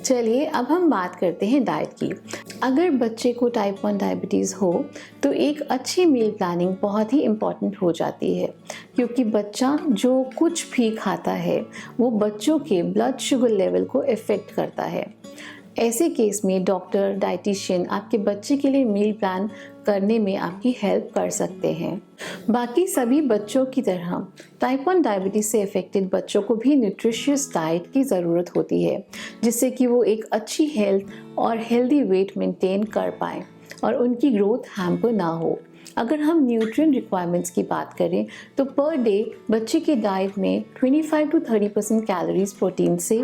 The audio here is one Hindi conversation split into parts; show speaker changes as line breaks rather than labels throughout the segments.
चलिए अब हम बात करते हैं डाइट की। अगर बच्चे को टाइप 1 डायबिटीज़ हो तो एक अच्छी मील प्लानिंग बहुत ही इम्पॉर्टेंट हो जाती है, क्योंकि बच्चा जो कुछ भी खाता है वो बच्चों के ब्लड शुगर लेवल को इफ़ेक्ट करता है। ऐसे केस में डॉक्टर, डाइटिशियन आपके बच्चे के लिए मील प्लान करने में आपकी हेल्प कर सकते हैं। बाकी सभी बच्चों की तरह टाइप 1 डायबिटीज़ से अफेक्टेड बच्चों को भी न्यूट्रिशियस डाइट की ज़रूरत होती है, जिससे कि वो एक अच्छी हेल्थ और हेल्दी वेट मेंटेन कर पाएँ और उनकी ग्रोथ हैम्पर ना हो। अगर हम न्यूट्रिएंट रिक्वायरमेंट्स की बात करें तो पर डे बच्चे की डाइट में 25 to 30% कैलोरीज प्रोटीन से,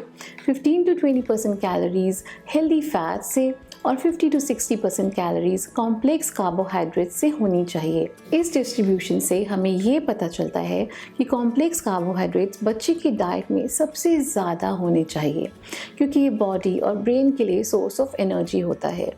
15 to 20% कैलोरीज हेल्दी फैट से और 50 to 60% कैलोरीज कॉम्प्लेक्स कार्बोहाइड्रेट से होनी चाहिए। इस डिस्ट्रीब्यूशन से हमें ये पता चलता है कि कॉम्प्लेक्स कार्बोहाइड्रेट्स बच्चे की डाइट में सबसे ज़्यादा होने चाहिए, क्योंकि ये बॉडी और ब्रेन के लिए सोर्स ऑफ एनर्जी होता है।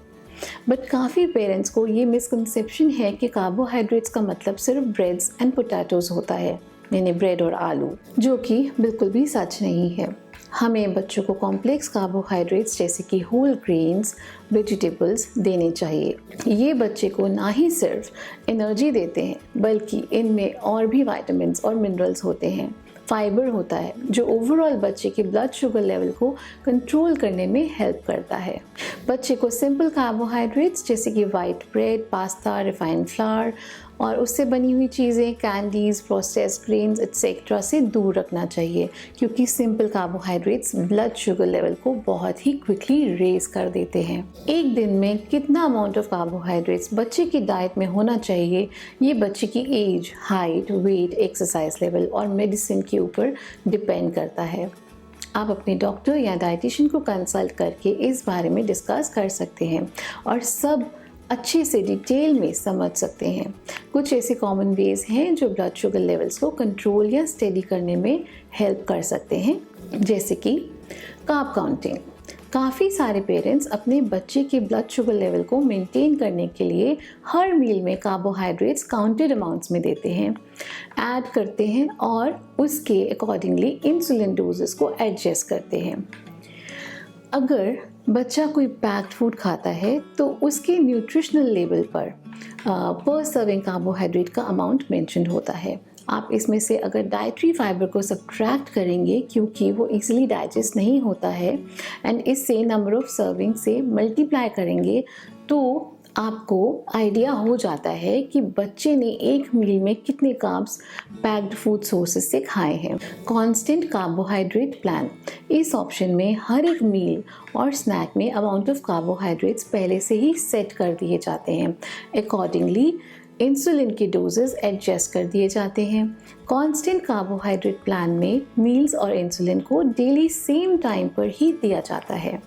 बट काफ़ी पेरेंट्स को ये मिसकंसेप्शन है कि कार्बोहाइड्रेट्स का मतलब सिर्फ ब्रेड्स एंड पोटैटोज होता है, यानी ब्रेड और आलू, जो कि बिल्कुल भी सच नहीं है। हमें बच्चों को कॉम्प्लेक्स कार्बोहाइड्रेट्स जैसे कि होल ग्रेन्स, वेजिटेबल्स देने चाहिए। ये बच्चे को ना ही सिर्फ एनर्जी देते हैं, बल्कि इनमें और भी विटामिन्स और मिनरल्स होते हैं, फाइबर होता है, जो ओवरऑल बच्चे के ब्लड शुगर लेवल को कंट्रोल करने में हेल्प करता है। बच्चे को सिंपल कार्बोहाइड्रेट्स जैसे कि white bread, pasta, refined flour और उससे बनी हुई चीज़ें, कैंडीज़, प्रोसेस्ड ग्रेन्स एक्सेट्रा से दूर रखना चाहिए, क्योंकि simple carbohydrates blood sugar level को बहुत ही क्विकली रेज कर देते हैं। एक दिन में कितना अमाउंट ऑफ कार्बोहाइड्रेट्स बच्चे की डाइट में होना चाहिए, ये बच्चे की age, height, weight, exercise level और मेडिसिन के ऊपर डिपेंड करता है। आप अपने डॉक्टर या डाइटिशियन को कंसल्ट करके इस बारे में डिस्कस कर सकते हैं और सब अच्छे से डिटेल में समझ सकते हैं। कुछ ऐसे कॉमन वेज हैं जो ब्लड शुगर लेवल्स को कंट्रोल या स्टेडी करने में हेल्प कर सकते हैं, जैसे कि कार्ब काउंटिंग। काफ़ी सारे पेरेंट्स अपने बच्चे के ब्लड शुगर लेवल को मेंटेन करने के लिए हर मील में कार्बोहाइड्रेट्स काउंटेड अमाउंट्स में देते हैं, ऐड करते हैं और उसके अकॉर्डिंगली इंसुलिन डोजेस को एडजस्ट करते हैं। अगर बच्चा कोई पैक्ड फूड खाता है तो उसके न्यूट्रिशनल लेवल पर सर्विंग कार्बोहाइड्रेट का अमाउंट मेंशन होता है। आप इसमें से अगर डाइटरी फाइबर को सब्ट्रैक्ट करेंगे, क्योंकि वो इजीली डाइजेस्ट नहीं होता है, एंड इससे नंबर ऑफ सर्विंग से मल्टीप्लाई करेंगे, तो आपको आइडिया हो जाता है कि बच्चे ने एक मील में कितने कार्ब्स पैक्ड फूड सोर्सेज से खाए हैं। कांस्टेंट कार्बोहाइड्रेट प्लान, इस ऑप्शन में हर एक मील और स्नैक में अमाउंट ऑफ कार्बोहाइड्रेट्स पहले से ही सेट कर दिए जाते हैं। अकॉर्डिंगली इंसुलिन के डोजेस एडजस्ट कर दिए जाते हैं। कांस्टेंट कार्बोहाइड्रेट प्लान में मील्स और इंसुलिन को डेली सेम टाइम पर ही दिया जाता है।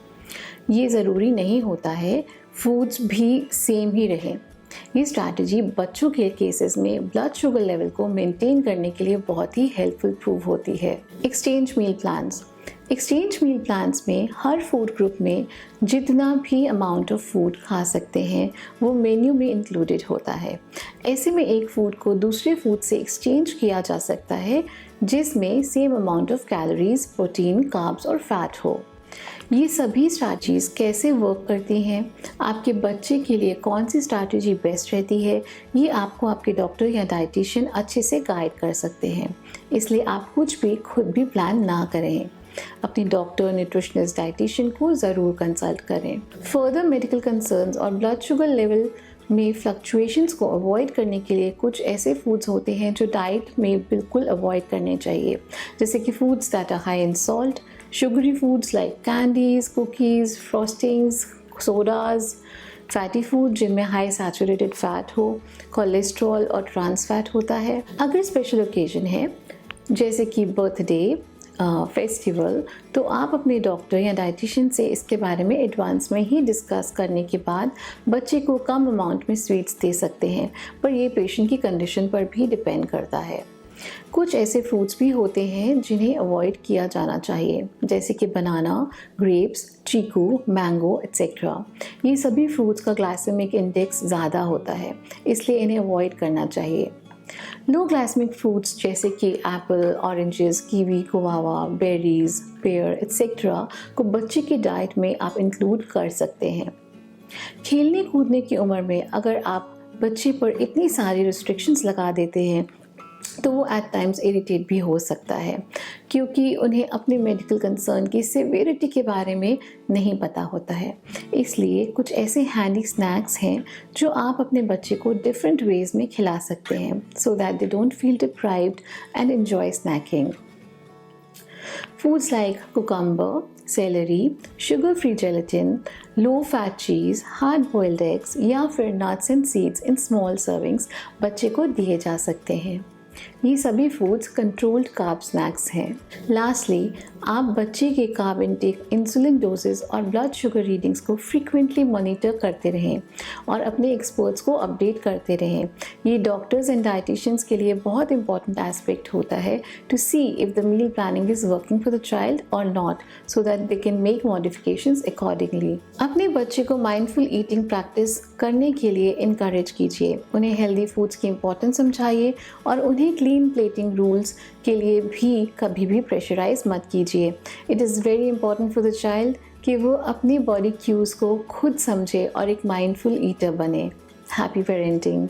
ये ज़रूरी नहीं होता है फूड्स भी सेम ही रहें। ये स्ट्रैटेजी बच्चों के केसेस में ब्लड शुगर लेवल को मेंटेन करने के लिए बहुत ही हेल्पफुल प्रूव होती है। एक्सचेंज मील प्लान्स, एक्सचेंज मील प्लान्स में हर फूड ग्रुप में जितना भी अमाउंट ऑफ फूड खा सकते हैं वो मेन्यू में इंक्लूडेड होता है। ऐसे में एक फूड को दूसरे फूड से एक्सचेंज किया जा सकता है, जिसमें same amount of calories, protein, carbs और फैट हो। ये सभी स्ट्रैटेजीज कैसे वर्क करती हैं, आपके बच्चे के लिए कौन सी स्ट्रैटेजी बेस्ट रहती है, ये आपको आपके डॉक्टर या डाइटिशियन अच्छे से गाइड कर सकते हैं। इसलिए आप कुछ भी खुद भी प्लान ना करें। अपने डॉक्टर, न्यूट्रिशनिस्ट, डाइटिशियन को ज़रूर कंसल्ट करें। फर्दर मेडिकल कंसर्न्स और ब्लड शुगर लेवल में फ्लक्चुएशंस को अवॉइड करने के लिए कुछ ऐसे फूड्स होते हैं जो डाइट में बिल्कुल अवॉइड करने चाहिए, जैसे कि foods that are high in salt, sugary foods like candies, cookies, frostings, sodas, fatty food जिनमें हाई सैचुरेटेड फैट हो, कोलेस्ट्रॉल और ट्रांस फैट होता है। अगर स्पेशल ओकेजन है जैसे कि बर्थडे, फेस्टिवल, तो आप अपने डॉक्टर या डाइटिशियन से इसके बारे में एडवांस में ही डिस्कस करने के बाद बच्चे को कम अमाउंट में स्वीट्स दे सकते हैं, पर ये पेशेंट की कंडीशन पर भी डिपेंड करता है। कुछ ऐसे फ्रूट्स भी होते हैं जिन्हें अवॉइड किया जाना चाहिए, जैसे कि बनाना, ग्रेप्स, चीकू, मैंगो एक्सेट्रा। ये सभी फ्रूट्स का ग्लाइसेमिक इंडेक्स ज़्यादा होता है, इसलिए इन्हें अवॉइड करना चाहिए। लो ग्लाइसेमिक फ्रूट्स जैसे कि Apple, oranges, kiwi, guava, berries, pair etcetera को बच्चे की डाइट में आप इंक्लूड कर सकते हैं। खेलने कूदने की उम्र में अगर आप बच्चे पर इतनी सारी रिस्ट्रिक्शंस लगा देते हैं तो वो एट टाइम्स इरिटेट भी हो सकता है, क्योंकि उन्हें अपने मेडिकल कंसर्न की सिवियरिटी के बारे में नहीं पता होता है। इसलिए कुछ ऐसे हैंडी स्नैक्स हैं जो आप अपने बच्चे को डिफरेंट वेज में खिला सकते हैं so that they don't feel deprived and enjoy snacking. Foods like cucumber, celery, sugar-free gelatin, low-fat cheese, hard-boiled eggs या फिर nuts and seeds in small servings बच्चे को दिए जा सकते हैं। ये सभी फूड्स कंट्रोल्ड कार्ब स्नैक्स हैं। लास्टली, आप बच्चे के कार्ब इंटेक, इंसुलिन डोजेस और ब्लड शुगर रीडिंग्स को फ्रीक्वेंटली मॉनिटर करते रहें और अपने एक्सपर्ट्स को अपडेट करते रहें। ये डॉक्टर्स एंड डाइटिशियंस के लिए बहुत इंपॉर्टेंट एस्पेक्ट होता है to see if the meal planning is working for the child और not, so that they can make modifications accordingly. अपने बच्चे को माइंडफुल ईटिंग प्रैक्टिस करने के लिए इनकरेज कीजिए, उन्हें हेल्दी फूड्स की इंपॉर्टेंस समझाइए और उन्हें क्लीन प्लेटिंग रूल्स के लिए भी कभी भी प्रेशराइज मत कीजिए। It is very important for the child कि वो अपनी बॉडी क्यूज़ को खुद समझे और एक माइंडफुल ईटर बने। Happy parenting.